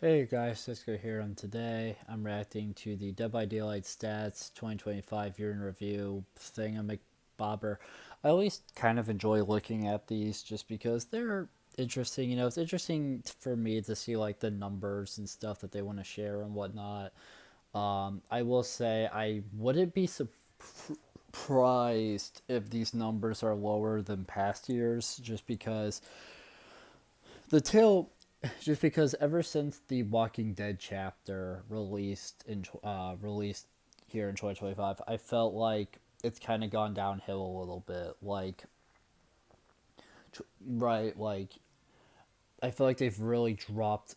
Hey guys, D1sco here, and today I'm reacting to the Dead by Daylight Stats 2025 year in review thingamabobber. I always kind of enjoy looking at these just because they're interesting. It's interesting for me to see like the numbers and stuff that they want to share and whatnot. I will say I wouldn't be surprised if these numbers are lower than past years, the tail just because ever since the Walking Dead chapter released here in 2025, I felt like it's kind of gone downhill a little bit. Right, like I feel like they've really dropped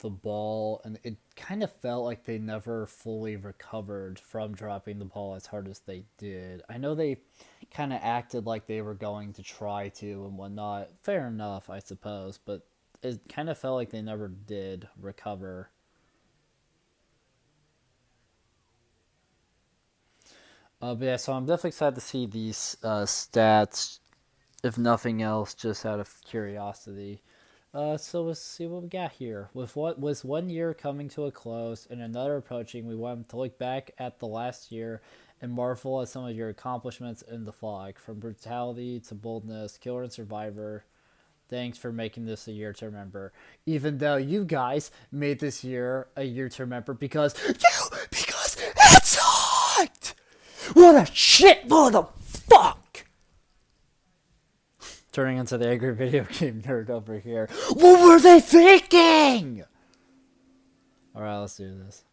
the ball, and it kind of felt like they never fully recovered from dropping the ball as hard as they did. I know they kind of acted like they were going to try to and whatnot. Fair enough, I suppose, but it kind of felt like they never did recover. But yeah, so I'm definitely excited to see these stats, if nothing else, just out of curiosity. So let's see what we got here. With what was 1 year coming to a close and another approaching, we want to look back at the last year and marvel at some of your accomplishments in the fog, from brutality to boldness, killer and survivor. Thanks for making this a year to remember. Even though you guys made this year a year to remember because it sucked. What a shit motherfuck! Turning into the angry video game nerd over here. What were they thinking? Alright, let's do this.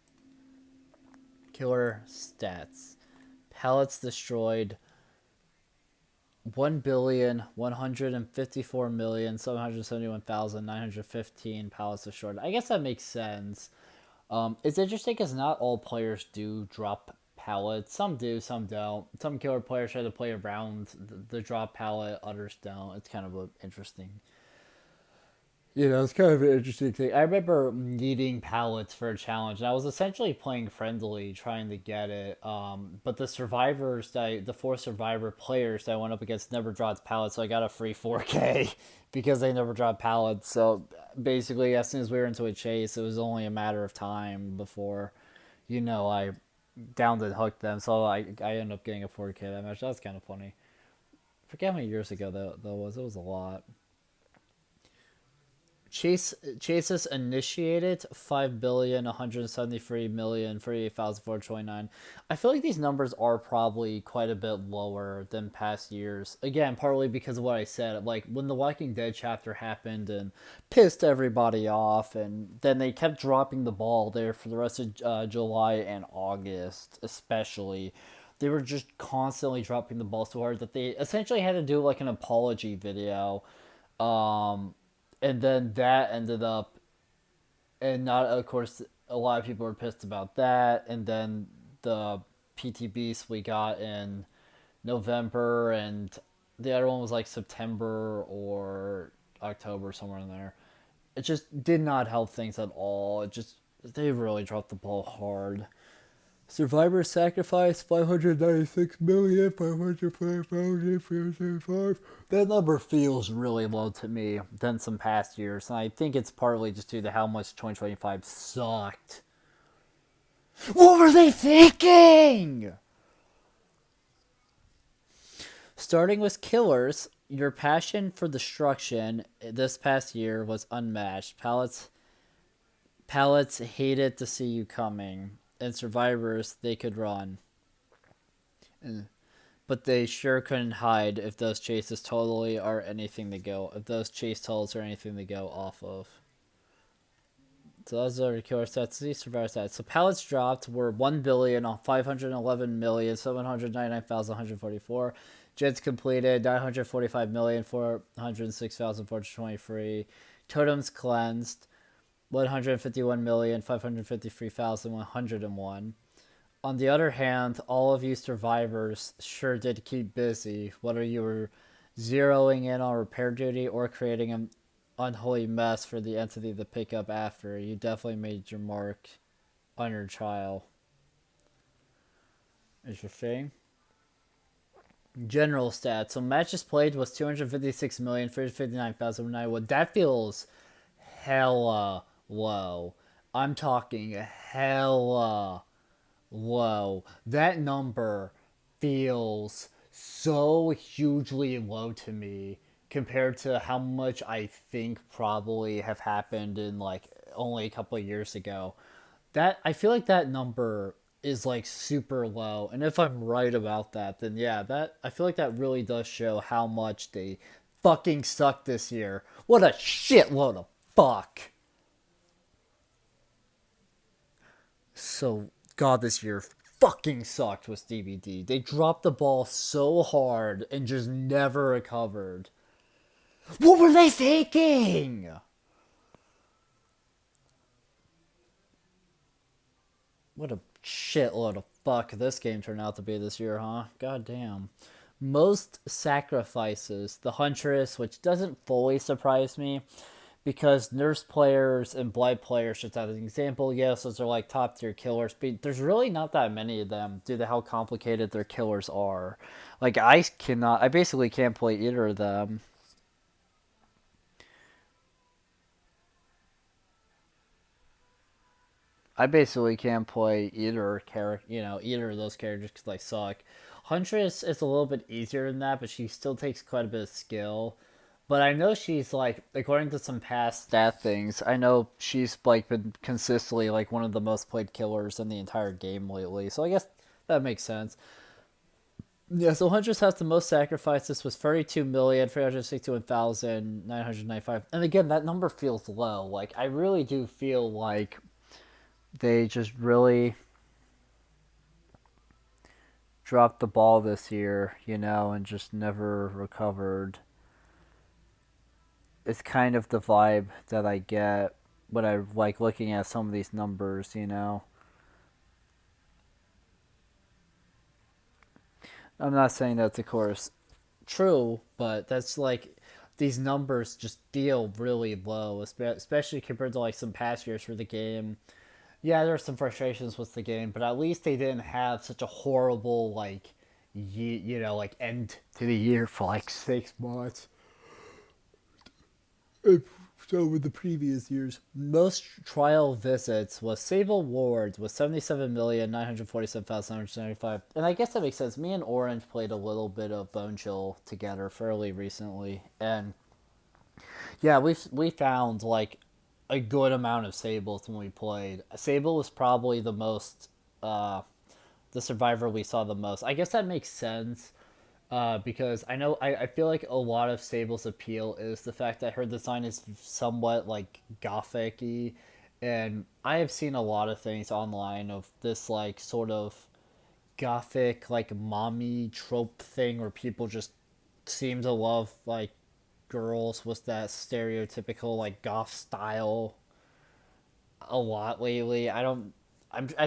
Killer stats. Pallets destroyed 1,154,771,915 pallets destroyed. I guess that makes sense. It's interesting because not all players do drop pallets. Some do, some don't. Some killer players try to play around the drop pallet, others don't. It's kind of an interesting. It's kind of an interesting thing. I remember needing pallets for a challenge, and I was essentially playing friendly, trying to get it. But the four survivor players that I went up against never dropped pallets, so I got a free 4K because they never dropped pallets. So basically, as soon as we were into a chase, it was only a matter of time before, I downed and hooked them. So I ended up getting a 4K that match. That was kind of funny. I forget how many years ago that was. It was a lot. Chases initiated 5,173,048,429. I feel like these numbers are probably quite a bit lower than past years. Again, partly because of what I said. Like when the Walking Dead chapter happened and pissed everybody off, and then they kept dropping the ball there for the rest of July and August, especially. They were just constantly dropping the ball so hard that they essentially had to do like an apology video. Um, and then that ended up, and not of course a lot of people were pissed about that, and then the PTBs we got in November, and the other one was like September or October, somewhere in there. It just did not help things at all. They really dropped the ball hard. Survivor sacrifice 596,505,535. That number feels really low to me than some past years, and I think it's partly just due to how much 2025 sucked. What were they thinking? Starting with killers, your passion for destruction this past year was unmatched. Pallets hated to see you coming, and survivors, they could run. But they sure couldn't hide if those chases totally are anything to go. If those chase totals are anything to go off of. So those are the killer stats. These survivor stats. So pallets dropped were 1,511,799,144. Jets completed 945,406,423. Totems cleansed 151,553,101. On the other hand, all of you survivors sure did keep busy, whether you were zeroing in on repair duty or creating an unholy mess for the entity to pick up after. You definitely made your mark on your trial. Interesting. General stats. So matches played was 256,359,091. That feels hella low. I'm talking hella low. That number feels so hugely low to me compared to how much I think probably have happened in like only a couple of years ago. That I feel like that number is like super low. And if I'm right about that, then yeah, that I feel like that really does show how much they fucking suck this year. What a shitload of fuck. So God, this year fucking sucked with DVD. They dropped the ball so hard and just never recovered. What were they thinking? What a shitload of fuck this game turned out to be this year, huh? God damn. Most sacrifices, the Huntress, which doesn't fully surprise me because Nurse players and Blight players, just as an example, yes, those are like top tier killers, but there's really not that many of them due to how complicated their killers are. Like, I basically can't play either of them. I basically can't play either character, either of those characters because they suck. Huntress is a little bit easier than that, but she still takes quite a bit of skill. But I know she's like, according to some past stat things, I know she's like been consistently like one of the most played killers in the entire game lately. So I guess that makes sense. Yeah, so Huntress has the most sacrifices with 32,361,995. And again, that number feels low. Like I really do feel like they just really dropped the ball this year, and just never recovered. It's kind of the vibe that I get when I like looking at some of these numbers. I'm not saying that's of course true, but that's like these numbers just feel really low, especially compared to like some past years for the game. Yeah, there are some frustrations with the game, but at least they didn't have such a horrible like like end to the year for like 6 months. So with the previous years, most trial visits was Sable Wards with 77,947,995, and I guess that makes sense. Me and Orange played a little bit of Bone Chill together fairly recently, and yeah, we found like a good amount of Sables when we played. Sable was probably uh, the survivor we saw the most. I guess that makes sense because I feel like a lot of Sable's appeal is the fact that her design is somewhat like gothic-y, and I have seen a lot of things online of this like sort of gothic like mommy trope thing where people just seem to love like girls with that stereotypical like goth style a lot lately. I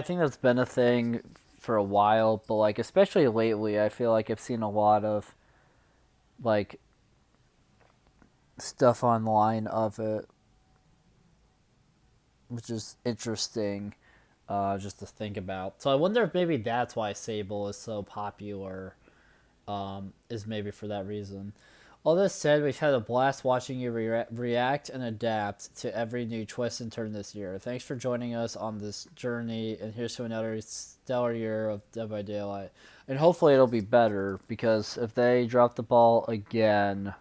think that's been a thing for a while, but like especially lately, I feel like I've seen a lot of like stuff online of it, which is interesting just to think about. So I wonder if maybe that's why Sable is so popular, is maybe for that reason. All this said, we've had a blast watching you react and adapt to every new twist and turn this year. Thanks for joining us on this journey, and here's to another stellar year of Dead by Daylight. And hopefully it'll be better, because if they drop the ball again,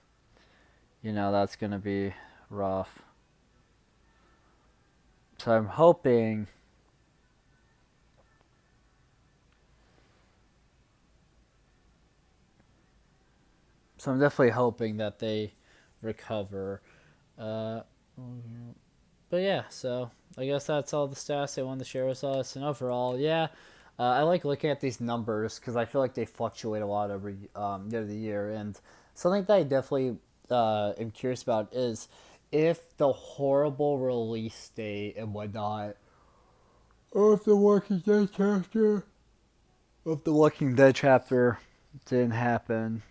that's going to be rough. So I'm hoping. So I'm definitely hoping that they recover. Uh, but yeah, so I guess that's all the stats they wanted to share with us. And overall, yeah, I like looking at these numbers because I feel like they fluctuate a lot every year of the year. And something that I definitely am curious about is if the horrible release date and whatnot of the Walking Dead chapter didn't happen,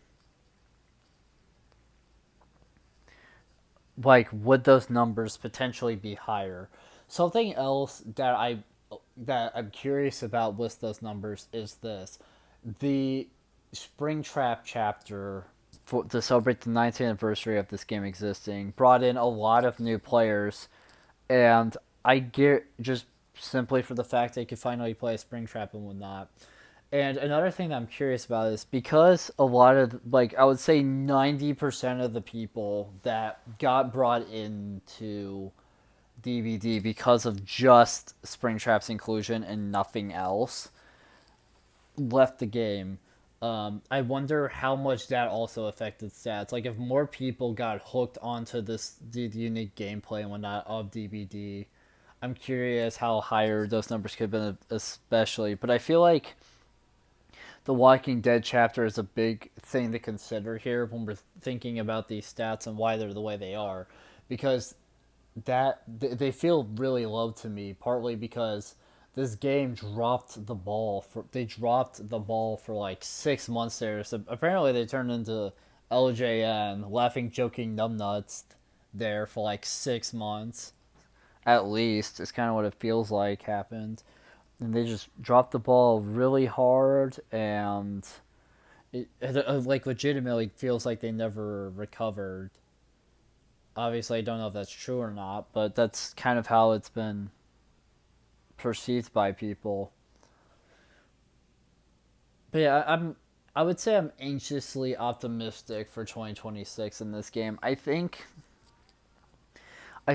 like would those numbers potentially be higher? Something else that I'm curious about with those numbers is this: the Springtrap chapter to celebrate the 19th anniversary of this game existing brought in a lot of new players, and I get just simply for the fact they could finally play a spring trap and whatnot. And another thing that I'm curious about is because a lot of, like, I would say 90% of the people that got brought into DVD because of just Springtrap's inclusion and nothing else left the game. I wonder how much that also affected stats. Like, if more people got hooked onto the unique gameplay and whatnot of DBD, I'm curious how higher those numbers could have been, especially. But I feel like the Walking Dead chapter is a big thing to consider here when we're thinking about these stats and why they're the way they are, because they feel really low to me. Partly because this game dropped the ball for they dropped the ball for like 6 months there. So apparently they turned into LJN, laughing, joking, numbnuts there for like 6 months at least. It's kind of what it feels like happened, and they just dropped the ball really hard, and it like legitimately feels like they never recovered. Obviously, I don't know if that's true or not, but that's kind of how it's been perceived by people. But yeah, I would say I'm anxiously optimistic for 2026 in this game. I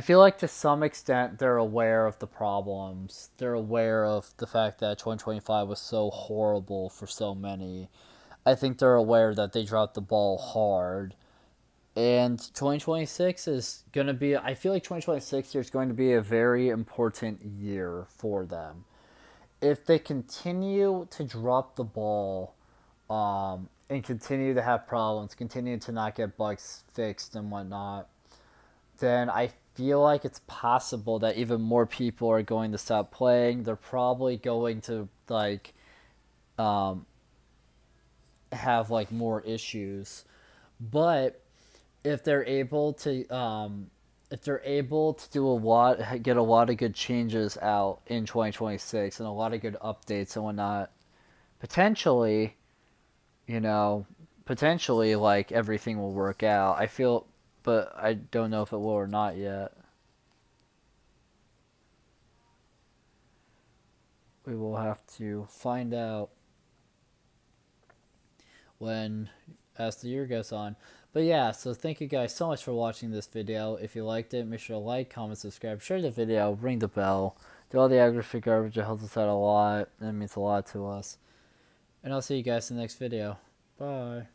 feel like to some extent they're aware of the problems. They're aware of the fact that 2025 was so horrible for so many. I think they're aware that they dropped the ball hard. And 2026 is going to be, I feel like 2026 is going to be a very important year for them. If they continue to drop the ball, and continue to have problems, continue to not get bugs fixed and whatnot, then I feel like it's possible that even more people are going to stop playing. They're probably going to um, have like more issues. But if they're able to do a lot, get a lot of good changes out in 2026 and a lot of good updates and whatnot, potentially, you know, potentially like everything will work out. I feel, but I don't know if it will or not yet. We will have to find out when as the year goes on. But yeah, so thank you guys so much for watching this video. If you liked it, make sure to like, comment, subscribe, share the video, ring the bell, do all the aggregate garbage. It helps us out a lot. It means a lot to us. And I'll see you guys in the next video. Bye.